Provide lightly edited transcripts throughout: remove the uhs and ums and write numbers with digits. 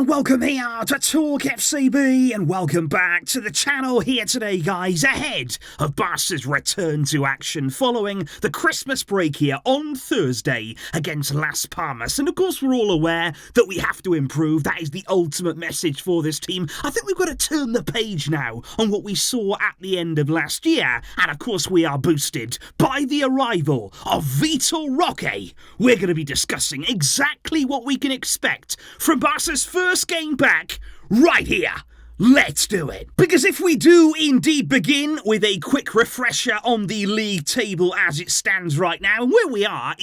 welcome here to TalkFCB and welcome back to the channel here today, guys, ahead of Barca's return to action following the Christmas break here on Thursday against Las Palmas. And of course, we're all aware that we have to improve. That is the ultimate message for this team. I think we've got to turn the page now on what we saw at the end of last year. And of course, we are boosted by the arrival of Vitor Roque. We're going to be discussing exactly what we can expect from Barca's first game back right here. Let's do it. Because if we do indeed begin with a quick refresher on the league table as it stands right now, and where we are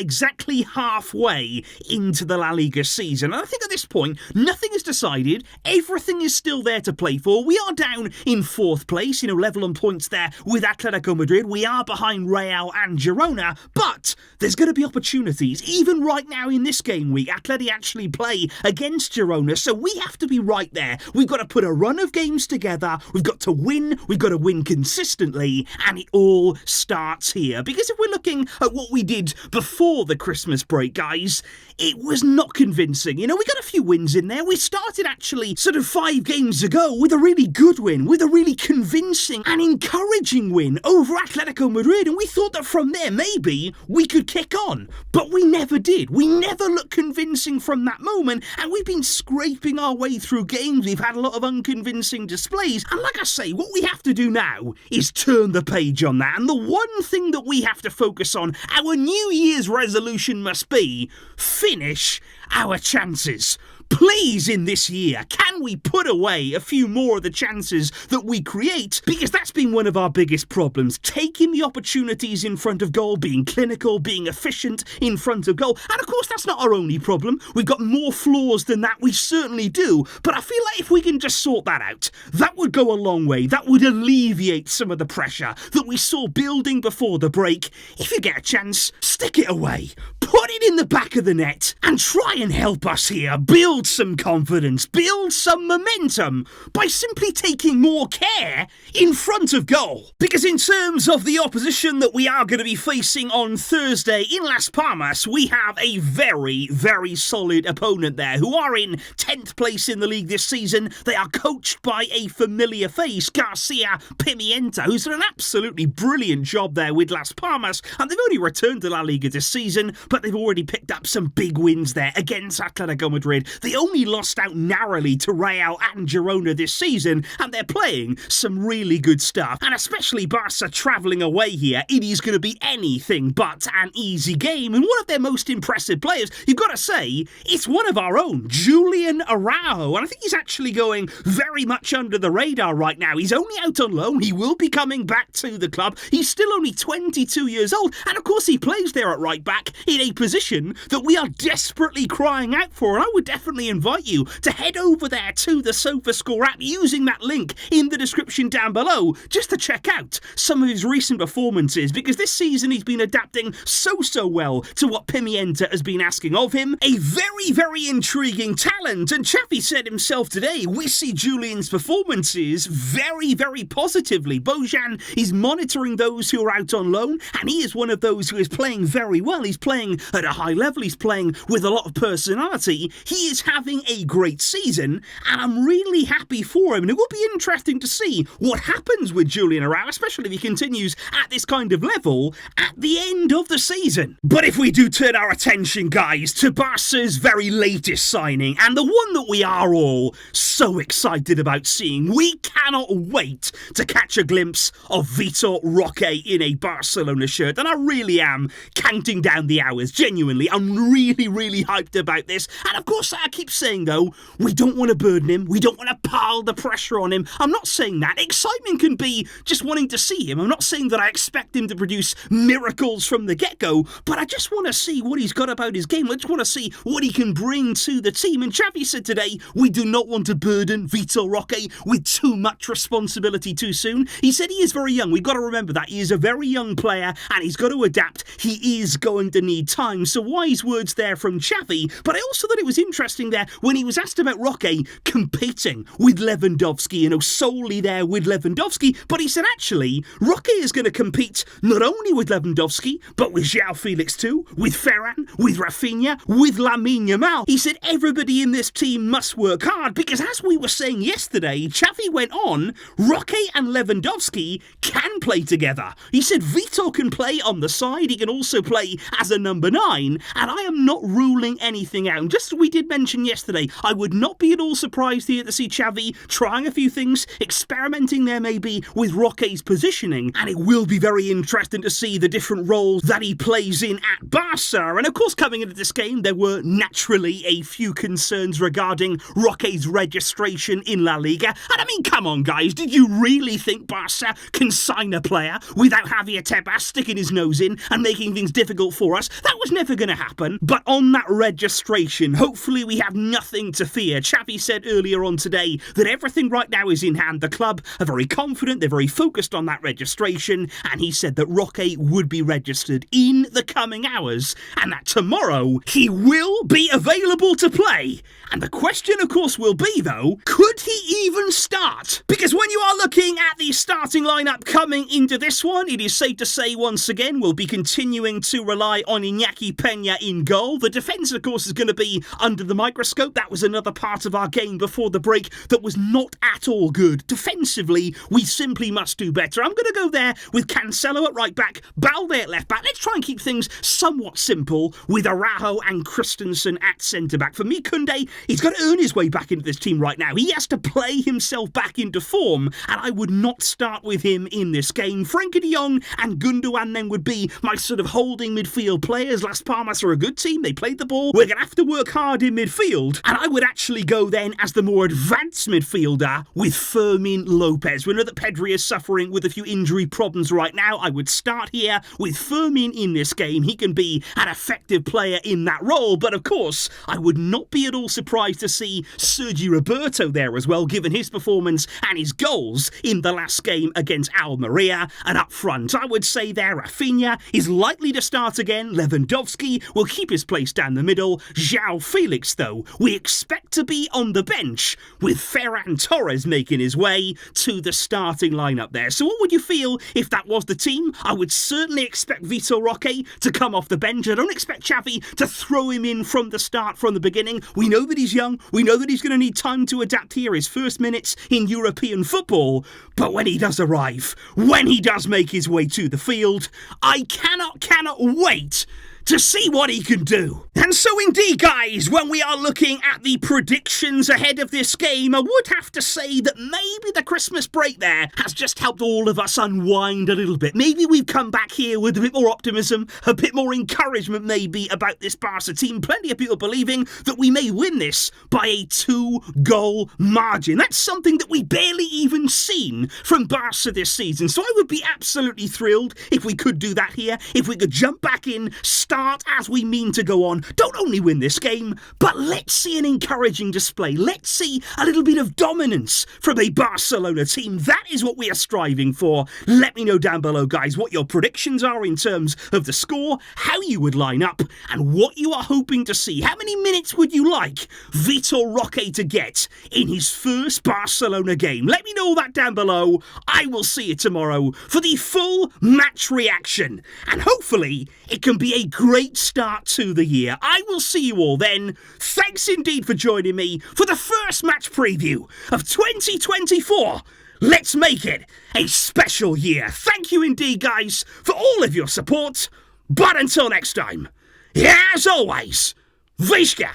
exactly halfway into the La Liga season. And I think at this point, nothing is decided. Everything is still there to play for. We are down in fourth place, level on points there with Atletico Madrid. We are behind Real and Girona, but there's going to be opportunities. Even right now in this game week, Atleti actually play against Girona, so we have to be right there. We've got to put a run of games together, we've got to win consistently, and it all starts here. Because if we're looking at what we did before the Christmas break, guys, it was not convincing. We got a few wins in there. We started actually sort of 5 games ago with a really good win, with a really convincing and encouraging win over Atletico Madrid, and we thought that from there maybe we could kick on, but we never did. We never looked convincing from that moment, and we've been scraping our way through games. We've had a lot of unconvincing displays, and like I say, what we have to do now is turn the page on that. And the one thing that we have to focus on, our New Year's resolution must be finish our chances. Please, in this year, can we put away a few more of the chances that we create? Because that's been one of our biggest problems. Taking the opportunities in front of goal, being clinical, being efficient in front of goal. And of course, that's not our only problem. We've got more flaws than that. We certainly do. But I feel like if we can just sort that out, that would go a long way. That would alleviate some of the pressure that we saw building before the break. If you get a chance, stick it away. Put it in the back of the net and try and help us here. Build some confidence, build some momentum by simply taking more care in front of goal. Because in terms of the opposition that we are going to be facing on Thursday in Las Palmas, we have a very, very solid opponent there who are in 10th place in the league this season. They are coached by a familiar face, Garcia Pimienta, who's done an absolutely brilliant job there with Las Palmas, and they've only returned to La Liga this season, but they've already picked up some big wins there against Atletico Madrid. They only lost out narrowly to Real and Girona this season, and they're playing some really good stuff. And especially Barca travelling away here, it is going to be anything but an easy game. And one of their most impressive players, you've got to say, it's one of our own, Julian Araujo. And I think he's actually going very much under the radar right now. He's only out on loan. He will be coming back to the club. He's still only 22 years old. And of course, he plays there at right back in a position that we are desperately crying out for. And I would definitely invite you to head over there to the SofaScore app using that link in the description down below just to check out some of his recent performances, because this season he's been adapting so well to what Pimienta has been asking of him. A very, very intriguing talent, and Xavi said himself today, we see Julian's performances very, very positively. Bojan is monitoring those who are out on loan, and he is one of those who is playing very well. He's playing at a high level, he's playing with a lot of personality. He is having a great season, and I'm really happy for him. And it will be interesting to see what happens with Julian Araujo, especially if he continues at this kind of level at the end of the season. But if we do turn our attention, guys, to Barca's very latest signing, and the one that we are all so excited about seeing, we cannot wait to catch a glimpse of Vitor Roque in a Barcelona shirt. And I really am counting down the hours. Genuinely, I'm really, really hyped about this. And of course, I keep saying, though, we don't want to burden him. We don't want to pile the pressure on him. I'm not saying that. Excitement can be just wanting to see him. I'm not saying that I expect him to produce miracles from the get-go, but I just want to see what he's got about his game. I just want to see what he can bring to the team. And Xavi said today, we do not want to burden Vitor Roque with too much much responsibility too soon. He said he is very young. We've got to remember that. He is a very young player and he's got to adapt. He is going to need time. So wise words there from Xavi. But I also thought it was interesting there when he was asked about Roque competing with Lewandowski, solely there with Lewandowski. But he said, actually, Roque is going to compete not only with Lewandowski, but with João Felix too, with Ferran, with Rafinha, with Lamine Yamal. He said everybody in this team must work hard because, as we were saying yesterday, Xavi went on, Roque and Lewandowski can play together. He said Vitor can play on the side, he can also play as a number 9, and I am not ruling anything out. And just as we did mention yesterday, I would not be at all surprised here to see Xavi trying a few things, experimenting there maybe with Roque's positioning, and it will be very interesting to see the different roles that he plays in at Barca. And of course, coming into this game, there were naturally a few concerns regarding Roque's registration in La Liga. And I mean, come on guys, did you really think Barca can sign a player without Javier Tebas sticking his nose in and making things difficult for us? That was never going to happen. But on that registration, hopefully we have nothing to fear. Xavi said earlier on today that everything right now is in hand. The club are very confident, they're very focused on that registration, and he said that Roque would be registered in the coming hours and that tomorrow he will be available to play. And the question, of course, will be, though, could he even start? Because when you are looking at the starting lineup coming into this one, it is safe to say, once again, we'll be continuing to rely on Iñaki Peña in goal. The defence, of course, is going to be under the microscope. That was another part of our game before the break that was not at all good. Defensively, we simply must do better. I'm going to go there with Cancelo at right back, Balde at left back. Let's try and keep things somewhat simple with Araujo and Christensen at centre back. For me, Koundé, he's got to earn his way back into this team right now. He has to play himself back into form, and I would not start with him in this game. Frenkie de Jong and Gundogan then would be my sort of holding midfield players. Las Palmas are a good team. They played the ball. We're going to have to work hard in midfield, and I would actually go then as the more advanced midfielder with Fermin Lopez. We know that Pedri is suffering with a few injury problems right now. I would start here with Fermin in this game. He can be an effective player in that role, but of course, I would not be at all surprised to see Sergi Roberto there as well, given his performance and his goals in the last game against Almeria. And up front, I would say there, Rafinha is likely to start again. Lewandowski will keep his place down the middle. João Felix, though, we expect to be on the bench, with Ferran Torres making his way to the starting lineup there. So what would you feel if that was the team? I would certainly expect Vitor Roque to come off the bench. I don't expect Xavi to throw him in from the start, from the beginning. We know that he's young. We know that he's going to need time to adapt here, his first minutes in European football. But when he does arrive, when he does make his way to the field, I cannot wait to see what he can do. And so indeed, guys, when we are looking at the predictions ahead of this game, I would have to say that maybe the Christmas break there has just helped all of us unwind a little bit. Maybe we've come back here with a bit more optimism, a bit more encouragement maybe about this Barca team. Plenty of people believing that we may win this by a 2-goal margin. That's something that we barely even seen from Barca this season. So I would be absolutely thrilled if we could do that here, if we could jump back in, start as we mean to go on. Don't only win this game, but let's see an encouraging display. Let's see a little bit of dominance from a Barcelona team. That is what we are striving for. Let me know down below, guys, what your predictions are in terms of the score, how you would line up, and what you are hoping to see. How many minutes would you like Vitor Roque to get in his first Barcelona game? Let me know that down below. I will see you tomorrow for the full match reaction, and hopefully it can be a great start to the year. I will see you all then. Thanks indeed for joining me for the first match preview of 2024. Let's make it a special year. Thank you indeed, guys, for all of your support. But until next time, as always, Visca,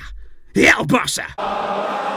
El Barça.